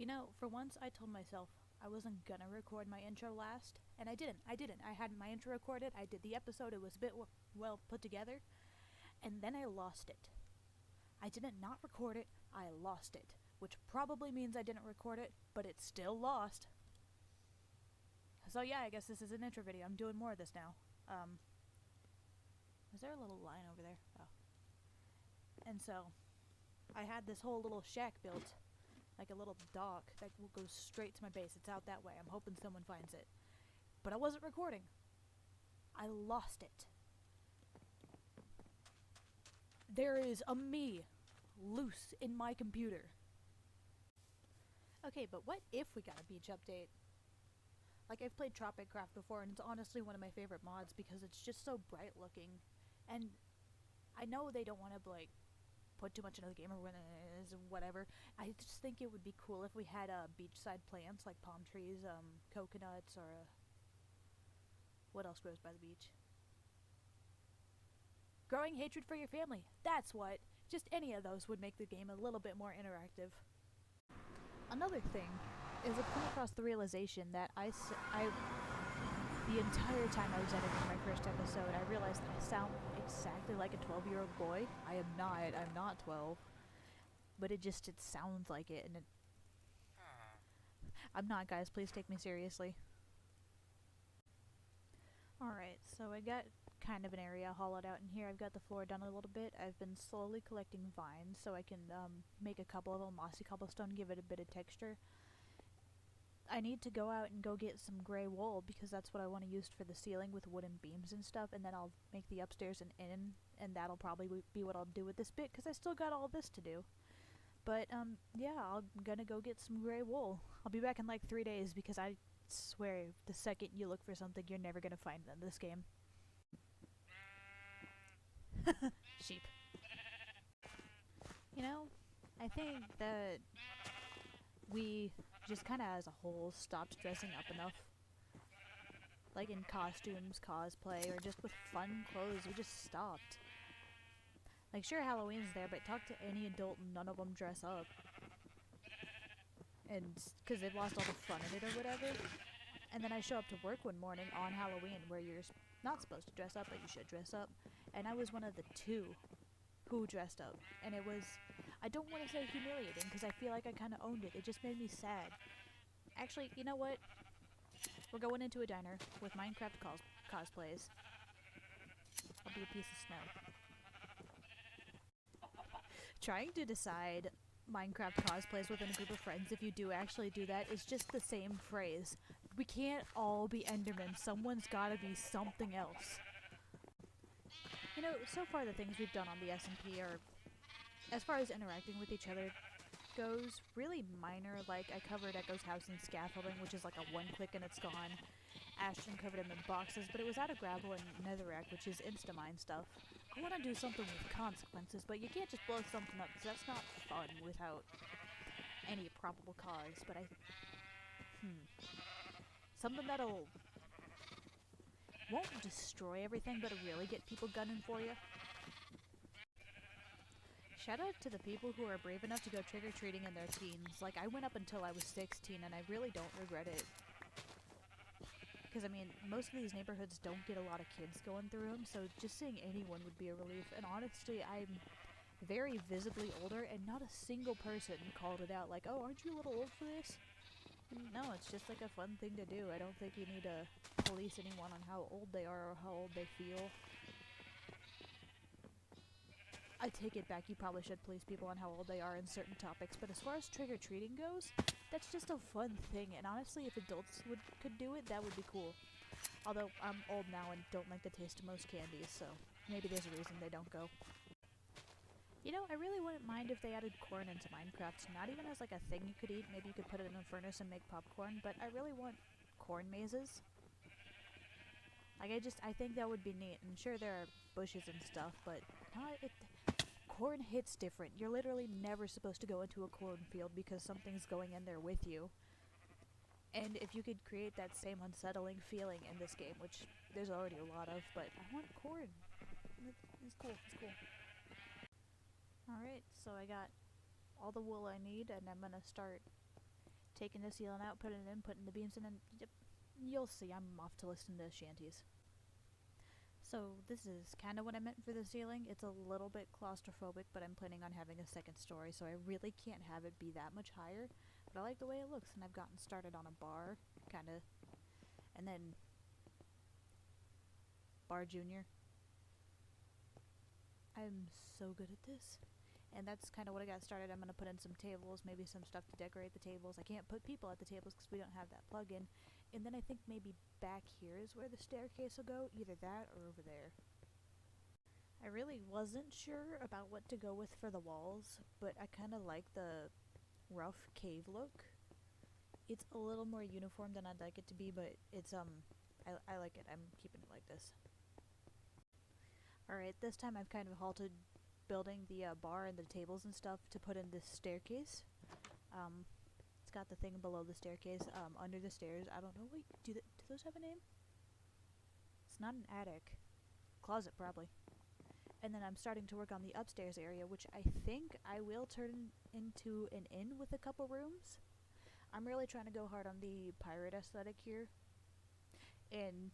You know, for once I told myself I wasn't gonna record my intro last, and I didn't. I had my intro recorded, I did the episode, it was a bit well put together, and then I lost it. I didn't not record it, I lost it, which probably means I didn't record it, but it's still lost. So yeah, I guess this is an intro video. I'm doing more of this now. Is there a little line over there? Oh. And so, I had this whole little shack built, like a little dock that will go straight to my base. It's out that way. I'm hoping someone finds it. But I wasn't recording. I lost it. There is a me loose in my computer. Okay, but what if we got a beach update? Like, I've played Tropic Craft before, and it's honestly one of my favorite mods because it's just so bright looking. And I know they don't want to, like, put too much into the game or whatever. I just think it would be cool if we had beachside plants like palm trees, coconuts, or what else grows by the beach? Growing hatred for your family. That's what. Just any of those would make the game a little bit more interactive. Another thing is I've come across the realization that the entire time I was editing my first episode, I realized that I sound exactly like a 12-year-old boy. I am not. I'm not 12. But it sounds like it, and I'm not, guys. Please take me seriously. Alright, so I got kind of an area hollowed out in here. I've got the floor done a little bit. I've been slowly collecting vines so I can make a couple of them mossy cobblestone, give it a bit of texture. I need to go out and go get some gray wool because that's what I want to use for the ceiling with wooden beams and stuff, and then I'll make the upstairs an inn, and that'll probably be what I'll do with this bit because I still got all this to do. But yeah, I'm gonna go get some gray wool. I'll be back in like 3 days because I swear the second you look for something you're never gonna find it in this game. Sheep. You know, I think that we just kind of as a whole stopped dressing up enough. Like in costumes, cosplay, or just with fun clothes, we just stopped. Like, sure, Halloween's there, but talk to any adult and none of them dress up. And, because they've lost all the fun in it or whatever. And then I show up to work one morning on Halloween where you're not supposed to dress up, but you should dress up. And I was one of the 2 who dressed up. And it was, I don't want to say humiliating, because I feel like I kind of owned it. It just made me sad. Actually, you know what? We're going into a diner with Minecraft cosplays. I'll be a piece of snow. Trying to decide Minecraft cosplays within a group of friends, if you do actually do that, is just the same phrase. We can't all be Endermen. Someone's gotta be something else. You know, so far the things we've done on the SMP are, as far as interacting with each other goes, really minor. Like, I covered Echo's house in scaffolding, which is like a one-click and it's gone. Ashton covered him in boxes, but it was out of gravel and netherrack, which is insta-mine stuff. I want to do something with consequences, but you can't just blow something up, because that's not fun without any probable cause, but something that'll won't destroy everything, but it'll really get people gunning for you. Shout out to the people who are brave enough to go trick-or-treating in their teens. Like, I went up until I was 16, and I really don't regret it. Because, I mean, most of these neighborhoods don't get a lot of kids going through them, so just seeing anyone would be a relief. And honestly, I'm very visibly older, and not a single person called it out like, oh, aren't you a little old for this? No, it's just like a fun thing to do. I don't think you need to police anyone on how old they are or how old they feel. I take it back, you probably should police people on how old they are in certain topics, but as far as trick-or-treating goes, that's just a fun thing, and honestly, if adults could do it, that would be cool. Although, I'm old now and don't like the taste of most candies, so maybe there's a reason they don't go. You know, I really wouldn't mind if they added corn into Minecraft, not even as like a thing you could eat. Maybe you could put it in a furnace and make popcorn, but I really want corn mazes. Like, I think that would be neat, and sure, there are bushes and stuff, but corn hits different. You're literally never supposed to go into a cornfield because something's going in there with you. And if you could create that same unsettling feeling in this game, which there's already a lot of, but I want corn. It's cool, it's cool. Alright, so I got all the wool I need, and I'm gonna start taking the ceiling out, putting it in, putting the beams in, and yep, you'll see I'm off to listen to shanties. So this is kind of what I meant for the ceiling. It's a little bit claustrophobic, but I'm planning on having a second story, so I really can't have it be that much higher. But I like the way it looks, and I've gotten started on a bar, kind of, and then Bar Junior. I'm so good at this. And that's kind of what I got started. I'm going to put in some tables, maybe some stuff to decorate the tables. I can't put people at the tables because we don't have that plug-in. And then I think maybe back here is where the staircase will go, either that or over there. I really wasn't sure about what to go with for the walls, but I kind of like the rough cave look. It's a little more uniform than I'd like it to be, but it's I like it. I'm keeping it like this. Alright, this time I've kind of halted building the bar and the tables and stuff to put in this staircase. It's got the thing below the staircase, under the stairs. I don't know, wait, do those have a name? It's not an attic. Closet, probably. And then I'm starting to work on the upstairs area, which I think I will turn into an inn with a couple rooms. I'm really trying to go hard on the pirate aesthetic here. And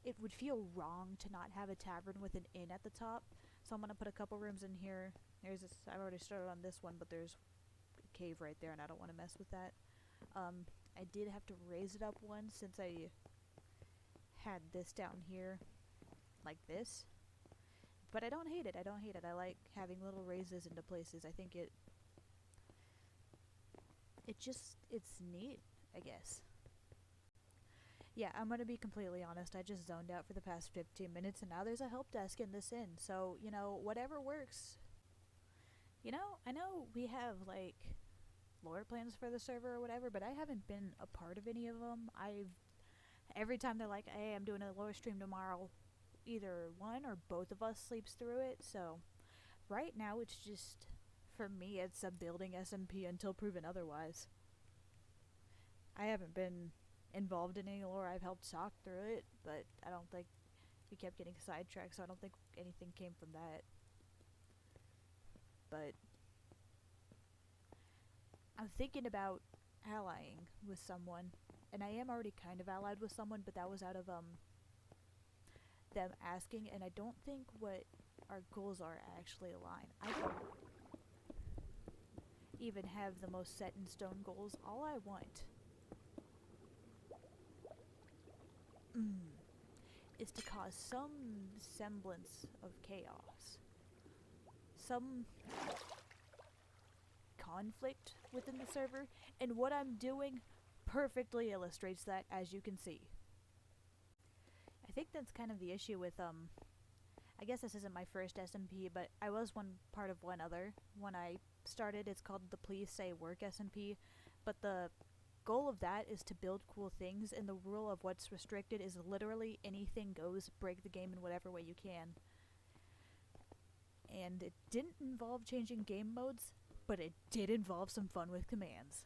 it would feel wrong to not have a tavern with an inn at the top. So I'm going to put a couple rooms in here. There's this, I've already started on this one, but there's a cave right there, and I don't want to mess with that. I did have to raise it up once since I had this down here like this. But I don't hate it. I don't hate it. I like having little raises into places. I think it's neat, I guess. Yeah, I'm gonna be completely honest, I just zoned out for the past 15 minutes and now there's a help desk in this inn, so, you know, whatever works. You know, I know we have, like, lore plans for the server or whatever, but I haven't been a part of any of them. Every time they're like, hey, I'm doing a lore stream tomorrow, either one or both of us sleeps through it, so right now it's just, for me, it's a building SMP until proven otherwise. I haven't been involved in any lore. I've helped Sock through it, but I don't think we kept getting sidetracked, so I don't think anything came from that. But I'm thinking about allying with someone, and I am already kind of allied with someone, but that was out of them asking, and I don't think what our goals are actually align. I don't even have the most set in stone goals. All I want is to cause some semblance of chaos. Some conflict within the server, and what I'm doing perfectly illustrates that, as you can see. I think that's kind of the issue with, I guess this isn't my first SMP, but I was one part of one other. When I started, it's called the Please Say Work SMP, but the goal of that is to build cool things, and the rule of what's restricted is literally anything goes, break the game in whatever way you can. And it didn't involve changing game modes, but it did involve some fun with commands.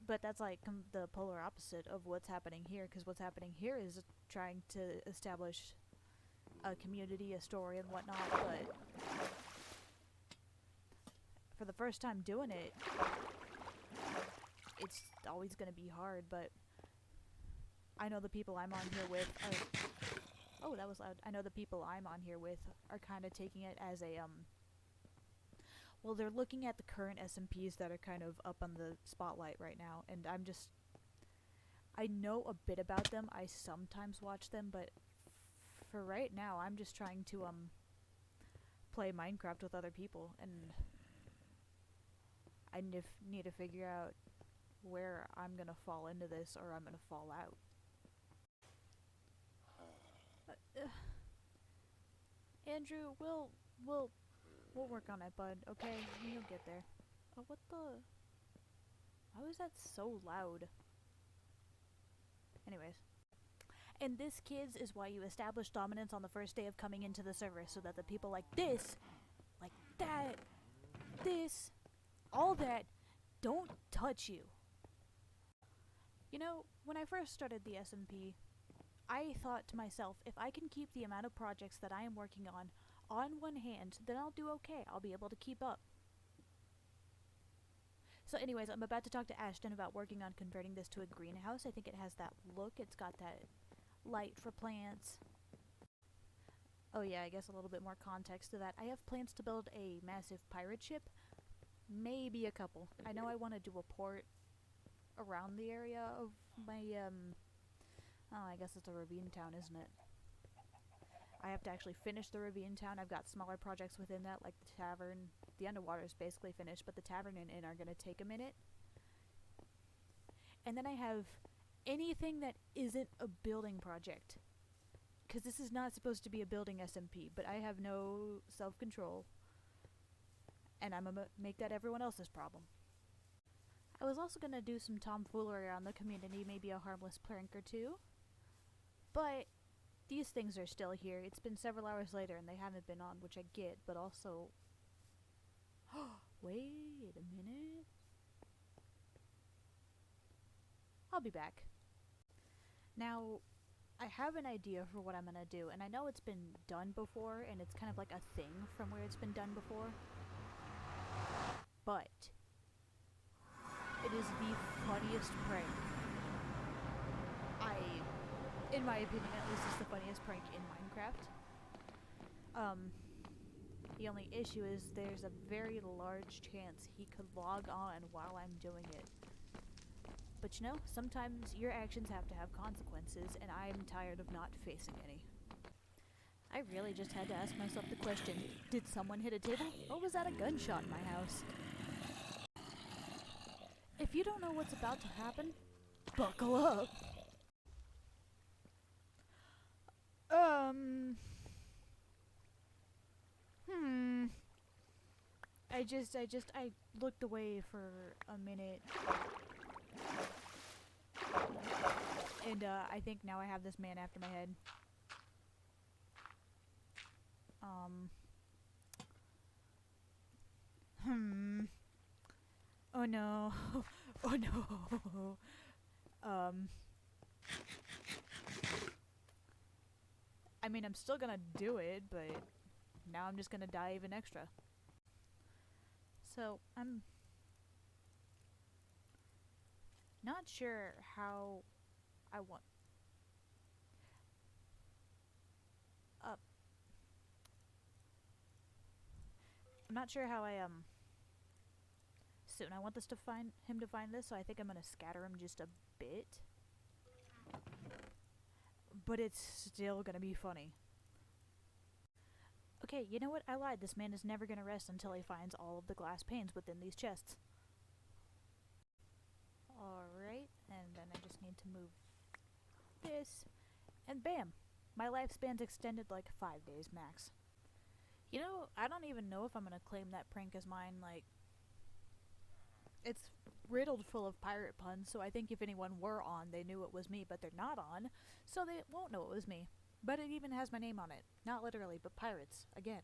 But that's like the polar opposite of what's happening here, because what's happening here is trying to establish a community, a story, and whatnot, but for the first time doing it, it's always going to be hard, but I know the people I'm on here with are... Oh, that was loud. I know the people I'm on here with are kind of taking it as a, well, they're looking at the current SMPs that are kind of up on the spotlight right now, and I know a bit about them. I sometimes watch them, but for right now, I'm just trying to, play Minecraft with other people, and I need to figure out where I'm gonna fall into this or I'm gonna fall out. Andrew, we'll work on it, bud, okay? You'll get there. Oh, what the... Why was that so loud? Anyways. And this, kids, is why you establish dominance on the first day of coming into the server, so that the people like this, like that, this, all that, don't touch you. You know, when I first started the SMP, I thought to myself, if I can keep the amount of projects that I am working on one hand, then I'll do okay. I'll be able to keep up. So anyways, I'm about to talk to Ashton about working on converting this to a greenhouse. I think it has that look. It's got that light for plants. Oh yeah, I guess a little bit more context to that. I have plans to build a massive pirate ship. Maybe a couple. I know I want to do a port around the area of my, oh, I guess it's a ravine town, isn't it? I have to actually finish the ravine town. I've got smaller projects within that, like the tavern. The underwater is basically finished, but the tavern and inn are going to take a minute. And then I have anything that isn't a building project. Because this is not supposed to be a building SMP, but I have no self-control. And I'm going to make that everyone else's problem. I was also going to do some tomfoolery around the community, maybe a harmless prank or two. But these things are still here. It's been several hours later and they haven't been on, which I get, but also... Wait a minute. I'll be back. Now, I have an idea for what I'm gonna do, and I know it's been done before, and it's kind of like a thing from where it's been done before. But it is the funniest prank. In my opinion, at least, it's the funniest prank in Minecraft. The only issue is there's a very large chance he could log on while I'm doing it. But you know, sometimes your actions have to have consequences, and I'm tired of not facing any. I really just had to ask myself the question, did someone hit a table, or was that a gunshot in my house? If you don't know what's about to happen, buckle up! I looked away for a minute. And, I think now I have this man after my head. Oh no. Oh no. I mean, I'm still gonna do it, but now I'm just gonna die even extra. So, I'm not sure how I want... I'm not sure how soon I want this to find him to find this, so I think I'm gonna scatter him just a bit. But it's still gonna be funny. Okay, you know what? I lied. This man is never gonna rest until he finds all of the glass panes within these chests. Alright, and then I just need to move this, and bam! My lifespan's extended like 5 days max. You know, I don't even know if I'm gonna claim that prank as mine, like... It's riddled full of pirate puns, so I think if anyone were on, they knew it was me, but they're not on, so they won't know it was me. But it even has my name on it. Not literally, but pirates, again.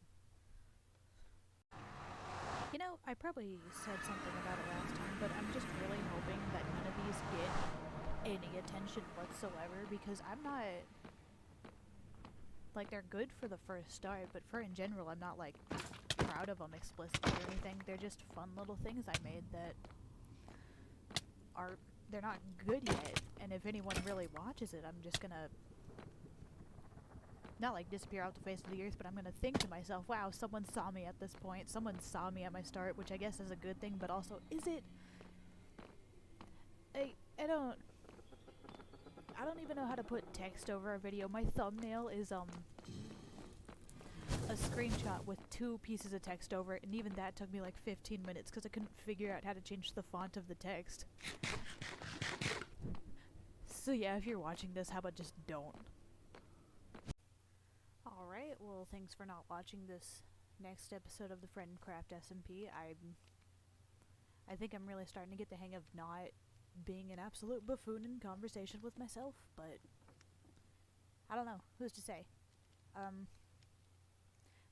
You know, I probably said something about it last time, but I'm just really hoping that none of these get any attention whatsoever, because I'm not... Like, they're good for the first start, but for in general, I'm not, like, proud of them explicitly or anything. They're just fun little things I made that are... They're not good yet, and if anyone really watches it, I'm just gonna... Not, like, disappear off the face of the earth, but I'm gonna think to myself, wow, someone saw me at this point. Someone saw me at my start, which I guess is a good thing, but also, is it... I don't even know how to put text over a video. My thumbnail is, a screenshot with 2 pieces of text over it, and even that took me like 15 minutes because I couldn't figure out how to change the font of the text. So yeah, if you're watching this, how about just don't? Alright, well, thanks for not watching this next episode of the Friendcraft SMP. I think I'm really starting to get the hang of not being an absolute buffoon in conversation with myself, but I don't know. Who's to say? I'm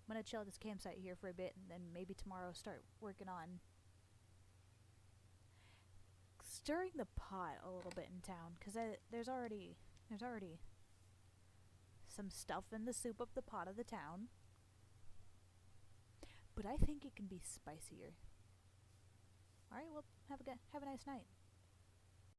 gonna chill at this campsite here for a bit, and then maybe tomorrow start working on stirring the pot a little bit in town, because there's already some stuff in the soup of the pot of the town, but I think it can be spicier. Alright, well, have a nice night.